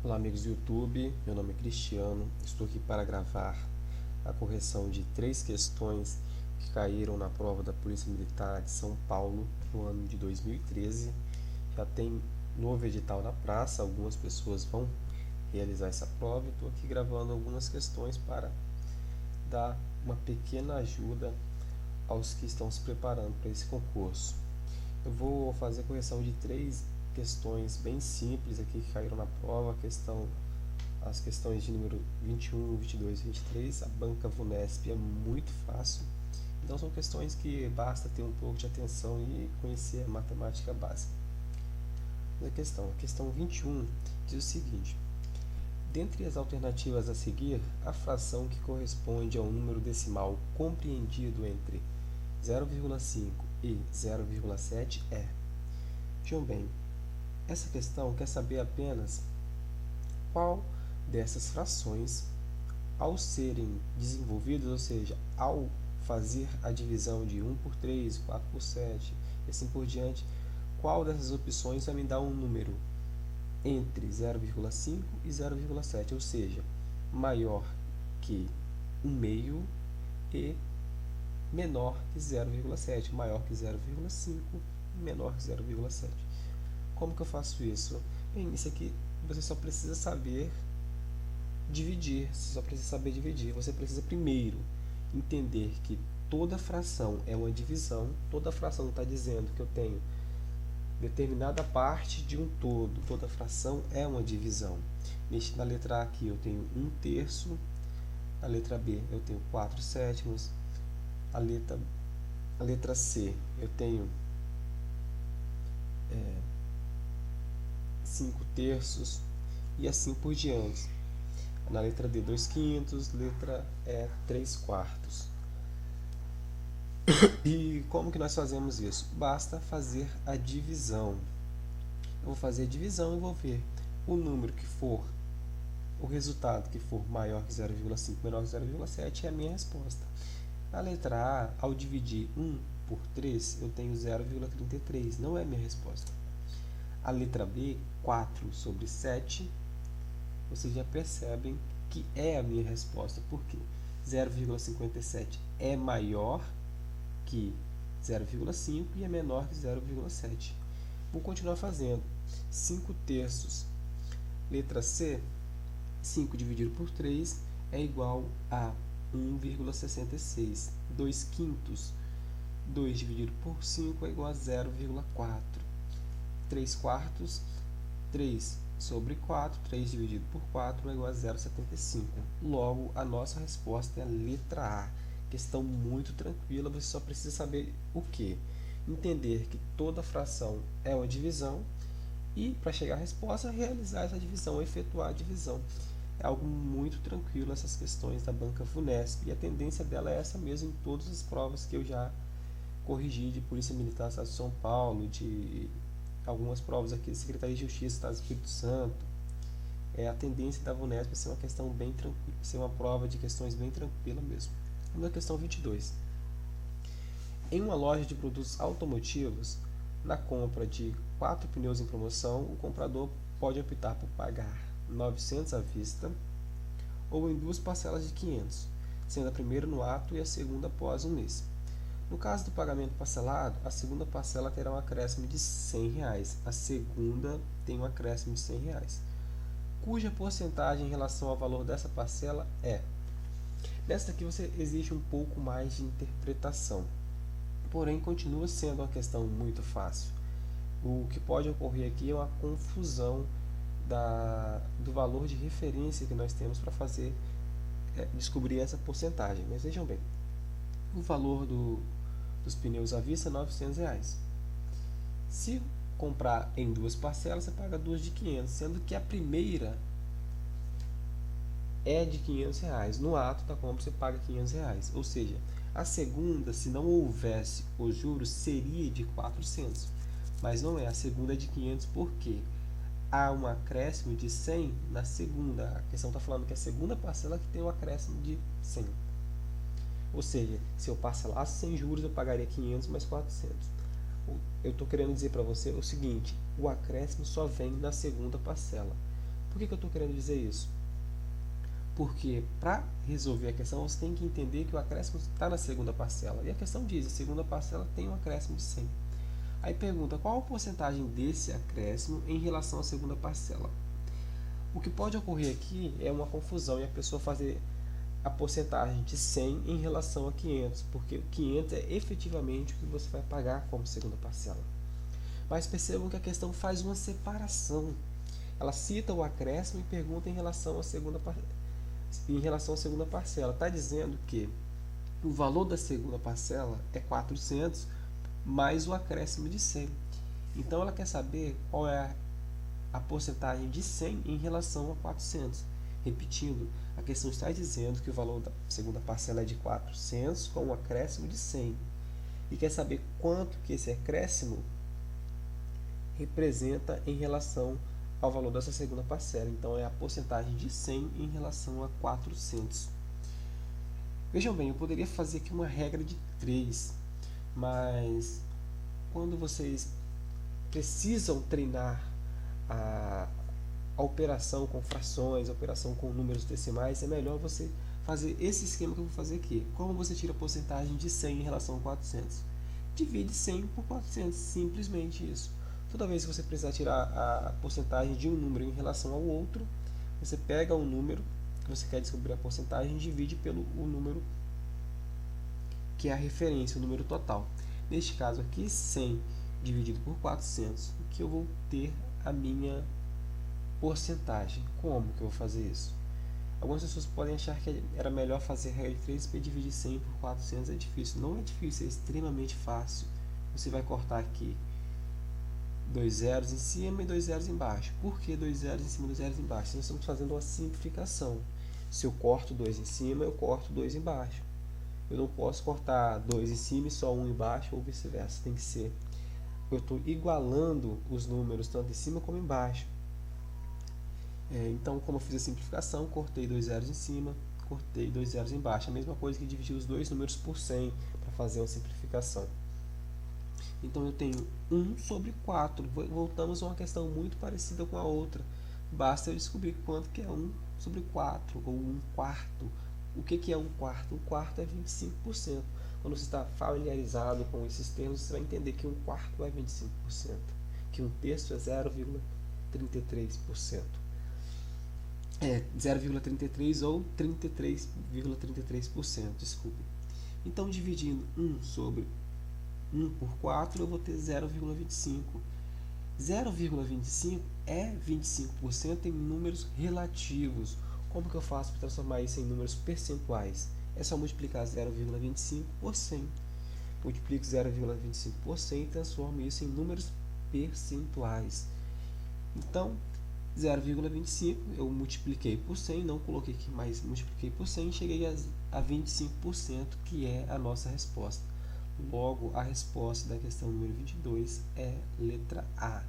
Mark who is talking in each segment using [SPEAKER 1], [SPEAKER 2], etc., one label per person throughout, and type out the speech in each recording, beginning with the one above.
[SPEAKER 1] Olá, amigos do YouTube, meu nome é Cristiano, estou aqui para gravar a correção de 3 questões que caíram na prova da Polícia Militar de São Paulo no ano de 2013. Já tem novo edital na praça, algumas pessoas vão realizar essa prova e estou aqui gravando algumas questões para dar uma pequena ajuda aos que estão se preparando para esse concurso. Eu vou fazer a correção de 3 questões bem simples aqui que caíram na prova, as questões de número 21, 22 e 23. A banca VUNESP é muito fácil, então são questões que basta ter um pouco de atenção e conhecer a matemática básica. A questão 21 diz o seguinte: dentre as alternativas a seguir, a fração que corresponde a um número decimal compreendido entre 0,5 e 0,7 é. Vejam bem, essa questão quer saber apenas qual dessas frações, ao serem desenvolvidas, ou seja, ao fazer a divisão de 1 por 3, 4 por 7 e assim por diante, qual dessas opções vai me dar um número entre 0,5 e 0,7, ou seja, maior que 1/2 e menor que 0,7, maior que 0,5 e menor que 0,7. Como que eu faço isso? Bem, isso aqui você só precisa saber dividir. Você precisa primeiro entender que toda fração é uma divisão. Toda fração está dizendo que eu tenho determinada parte de um todo. Toda fração é uma divisão. Na letra A aqui eu tenho 1/3. Na letra B eu tenho 4/7. A letra C eu tenho 5/3 e assim por diante. Na letra D, 2/5, letra E, 3/4. E como que nós fazemos isso? Basta fazer a divisão. Eu vou fazer a divisão e vou ver o número que for, o resultado que for maior que 0,5, menor que 0,7 é a minha resposta. Na letra A, ao dividir 1 por 3, eu tenho 0,33, não é a minha resposta. A letra B, 4/7, vocês já percebem que é a minha resposta, porque 0,57 é maior que 0,5 e é menor que 0,7. Vou continuar fazendo. 5/3, letra C, 5 dividido por 3 é igual a 1,66. 2/5, 2 dividido por 5 é igual a 0,4. 3/4, 3/4, 3 dividido por 4 é igual a 0,75. Logo, a nossa resposta é a letra A. Questão muito tranquila, você só precisa saber o que? Entender que toda fração é uma divisão e, para chegar à resposta, realizar essa divisão, efetuar a divisão. É algo muito tranquilo essas questões da banca VUNESP, e a tendência dela é essa mesmo em todas as provas que eu já corrigi de Polícia Militar do Estado de São Paulo, de algumas provas aqui da Secretaria de Justiça do Estado do Espírito Santo. A tendência da VUNESP é ser uma questão bem tranquila, ser uma prova de questões bem tranquila mesmo. Vamos à questão 22. Em uma loja de produtos automotivos, na compra de 4 pneus em promoção, o comprador pode optar por pagar 900 à vista ou em 2 parcelas de 500, sendo a primeira no ato e a segunda após um mês. No caso do pagamento parcelado, a segunda parcela terá um acréscimo de R$ 100, a segunda tem um acréscimo de R$ 100, cuja porcentagem em relação ao valor dessa parcela é. Nesta aqui existe um pouco mais de interpretação, porém continua sendo uma questão muito fácil. O que pode ocorrer aqui é uma confusão do valor de referência que nós temos para fazer descobrir essa porcentagem. Mas vejam bem, o valor dos pneus à vista é R$ 900. Se comprar em 2 parcelas, você paga 2 de 500, sendo que a primeira é de R$ 500. No ato da compra você paga R$ 500. Ou seja, a segunda, se não houvesse os juros, seria de 400. Mas não é, a segunda é de 500 porque há um acréscimo de 100 na segunda. A questão está falando que a segunda parcela que tem um acréscimo de 100. Ou seja, se eu parcelasse sem juros, eu pagaria 500 mais 400. Eu estou querendo dizer para você o seguinte: o acréscimo só vem na segunda parcela. Por que eu estou querendo dizer isso? Porque para resolver a questão você tem que entender que o acréscimo está na segunda parcela. E a questão diz, a segunda parcela tem um acréscimo de 100. Aí pergunta, qual a porcentagem desse acréscimo em relação à segunda parcela? O que pode ocorrer aqui é uma confusão e a pessoa fazer a porcentagem de 100 em relação a 500, porque o 500 é efetivamente o que você vai pagar como segunda parcela. Mas percebam que a questão faz uma separação. Ela cita o acréscimo e pergunta em relação à segunda parcela. Está dizendo que o valor da segunda parcela é 400 mais o acréscimo de 100. Então ela quer saber qual é a porcentagem de 100 em relação a 400. Repetindo, a questão está dizendo que o valor da segunda parcela é de 400 com um acréscimo de 100. E quer saber quanto que esse acréscimo representa em relação ao valor dessa segunda parcela. Então é a porcentagem de 100 em relação a 400. Vejam bem, eu poderia fazer aqui uma regra de 3, mas quando vocês precisam treinar a operação com frações, a operação com números decimais, é melhor você fazer esse esquema que eu vou fazer aqui. Como você tira a porcentagem de 100 em relação a 400? Divide 100 por 400, simplesmente isso. Toda vez que você precisar tirar a porcentagem de um número em relação ao outro, você pega o número que você quer descobrir a porcentagem e divide pelo o número que é a referência, o número total. Neste caso aqui, 100 dividido por 400, que eu vou ter a minha porcentagem. Como que eu vou fazer isso? Algumas pessoas podem achar que era melhor fazer regra de 3 para dividir 100 por 400. É difícil. Não é difícil, é extremamente fácil. Você vai cortar aqui 2 zeros em cima e 2 zeros embaixo. Por que 2 zeros em cima e 2 zeros embaixo? Nós estamos fazendo uma simplificação. Se eu corto 2 em cima, eu corto 2 embaixo. Eu não posso cortar 2 em cima e só 1 embaixo ou vice-versa. Tem que ser. Eu estou igualando os números tanto em cima como embaixo. Então, como eu fiz a simplificação, cortei 2 zeros em cima, cortei 2 zeros embaixo. A mesma coisa que dividir os dois números por 100 para fazer uma simplificação. Então, eu tenho 1 sobre 4. Voltamos a uma questão muito parecida com a outra. Basta eu descobrir quanto que é 1 sobre 4, ou 1 quarto. O que é 1 quarto? 1 quarto é 25%. Quando você está familiarizado com esses termos, você vai entender que 1 quarto é 25%, que 1 terço é 0,33%. 0,33 ou 33,33%, desculpe. Então, dividindo 1 sobre 1 por 4, eu vou ter 0,25. 0,25 é 25% em números relativos. Como que eu faço para transformar isso em números percentuais? É só multiplicar 0,25 por 100. Multiplico 0,25 por 100 e transformo isso em números percentuais. Então, 0,25 eu multipliquei por 100, não coloquei aqui, mas multipliquei por 100 e cheguei a 25%, que é a nossa resposta. Logo, a resposta da questão número 22 é letra A,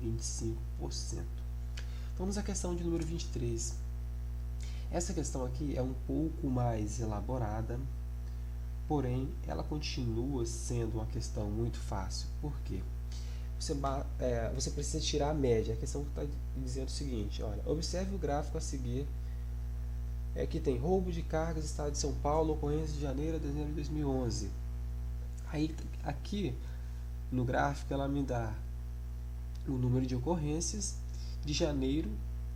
[SPEAKER 1] 25%. Vamos à questão de número 23. Essa questão aqui é um pouco mais elaborada, porém ela continua sendo uma questão muito fácil. Por quê? Você precisa tirar a média. A questão está dizendo o seguinte: olha, observe o gráfico a seguir, que tem roubo de cargas, estado de São Paulo, ocorrência de janeiro a dezembro de 2011. Aí, aqui no gráfico, ela me dá o número de ocorrências de janeiro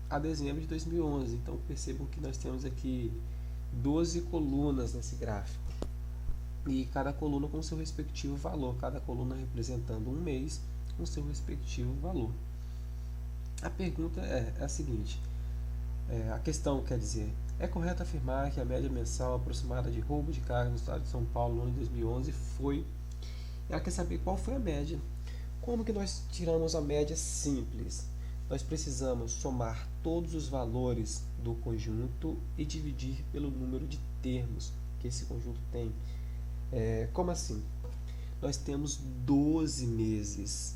[SPEAKER 1] a dezembro de 2011. Então, percebam que nós temos aqui 12 colunas nesse gráfico. E cada coluna com seu respectivo valor, cada coluna representando um mês com seu respectivo valor. A pergunta é a seguinte: a questão quer dizer, é correto afirmar que a média mensal aproximada de roubo de carga no estado de São Paulo no ano de 2011 foi... Ela quer saber qual foi a média. Como que nós tiramos a média simples? Nós precisamos somar todos os valores do conjunto e dividir pelo número de termos que esse conjunto tem. Como assim? Nós temos 12 meses.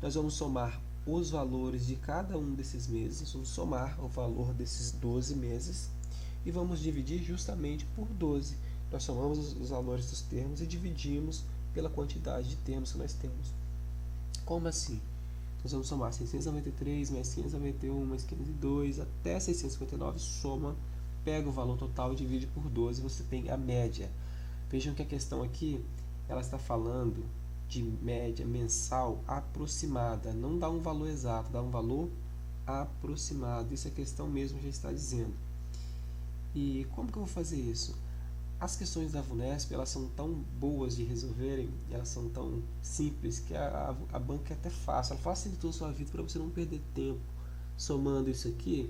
[SPEAKER 1] Nós vamos somar os valores de cada um desses meses, vamos somar o valor desses 12 meses e vamos dividir justamente por 12. Nós somamos os valores dos termos e dividimos pela quantidade de termos que nós temos. Como assim? Nós vamos somar 693 mais 591 mais 502 até 659, soma, pega o valor total e divide por 12, você tem a média. Vejam que a questão aqui, ela está falando de média mensal aproximada, não dá um valor exato, dá um valor aproximado. Isso a questão mesmo já está dizendo. E como que eu vou fazer isso? As questões da VUNESP, elas são tão boas de resolverem, elas são tão simples, que a banca é até fácil, ela facilitou a sua vida para você não perder tempo somando isso aqui.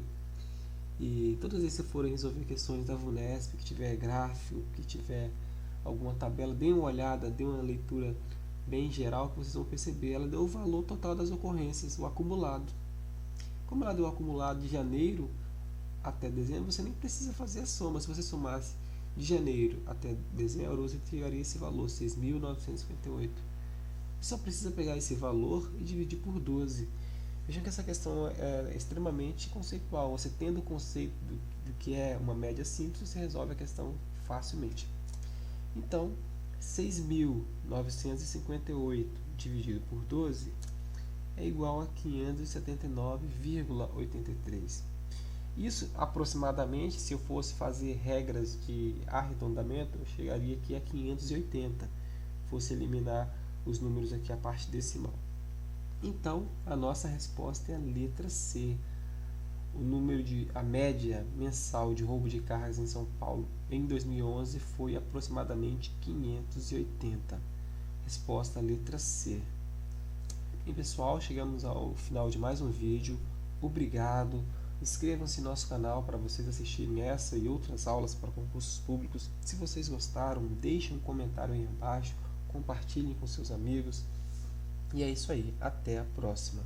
[SPEAKER 1] E todas as vezes que você forem resolver questões da VUNESP, que tiver gráfico, que tiver alguma tabela, dê uma olhada, dê uma leitura bem geral, que vocês vão perceber, ela deu o valor total das ocorrências, o acumulado. Como ela deu o acumulado de janeiro até dezembro, você nem precisa fazer a soma. Se você somasse de janeiro até dezembro, você teria esse valor, 6.958. Você só precisa pegar esse valor e dividir por 12. Vejam que essa questão é extremamente conceitual. Você tendo o conceito do que é uma média simples, você resolve a questão facilmente. Então, 6.958 dividido por 12 é igual a 579,83. Isso aproximadamente, se eu fosse fazer regras de arredondamento, eu chegaria aqui a 580, fosse eliminar os números aqui a parte decimal. Então, a nossa resposta é a letra C. A média mensal de roubo de cargas em São Paulo em 2011 foi aproximadamente 580. Resposta a letra C. Bem, pessoal, chegamos ao final de mais um vídeo. Obrigado. Inscrevam-se no nosso canal para vocês assistirem essa e outras aulas para concursos públicos. Se vocês gostaram, deixem um comentário aí embaixo, compartilhem com seus amigos. E é isso aí, até a próxima.